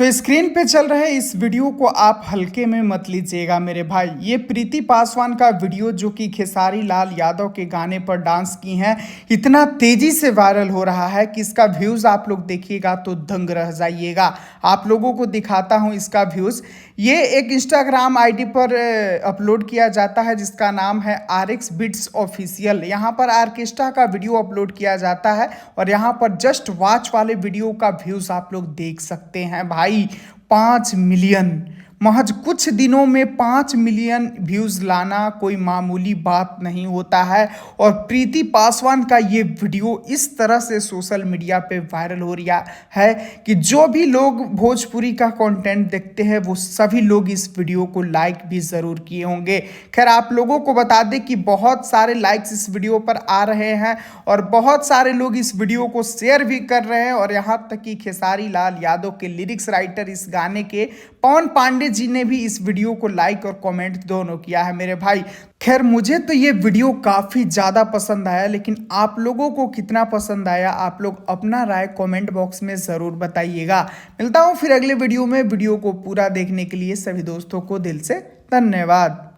तो स्क्रीन पे चल रहे इस वीडियो को आप हल्के में मत लीजिएगा मेरे भाई। ये प्रीति पासवान का वीडियो जो कि खेसारी लाल यादव के गाने पर डांस की हैं, इतना तेजी से वायरल हो रहा है कि इसका व्यूज आप लोग देखिएगा तो दंग रह जाइएगा। आप लोगों को दिखाता हूं इसका व्यूज। ये एक इंस्टाग्राम आईडी पर अपलोड किया जाता है जिसका नाम है RX बिट्स ऑफिशियल। यहाँ पर आर्केस्ट्रा का वीडियो अपलोड किया जाता है और यहाँ पर जस्ट वॉच वाले वीडियो का व्यूज आप लोग देख सकते हैं भाई। 5 मिलियन, महज कुछ दिनों में 5 मिलियन व्यूज लाना कोई मामूली बात नहीं होता है। और प्रीति पासवान का ये वीडियो इस तरह से सोशल मीडिया पे वायरल हो रहा है कि जो भी लोग भोजपुरी का कंटेंट देखते हैं वो सभी लोग इस वीडियो को लाइक भी ज़रूर किए होंगे। खैर आप लोगों को बता दें कि बहुत सारे लाइक्स इस वीडियो पर आ रहे हैं और बहुत सारे लोग इस वीडियो को शेयर भी कर रहे हैं। और यहाँ तक कि खेसारी लाल यादव के लिरिक्स राइटर इस गाने के पवन पांडे जी ने भी इस वीडियो को लाइक और कमेंट दोनों किया है मेरे भाई। खैर मुझे तो ये वीडियो काफ़ी ज़्यादा पसंद आया, लेकिन आप लोगों को कितना पसंद आया आप लोग अपना राय कमेंट बॉक्स में ज़रूर बताइएगा। मिलता हूँ फिर अगले वीडियो में। वीडियो को पूरा देखने के लिए सभी दोस्तों को दिल से धन्यवाद।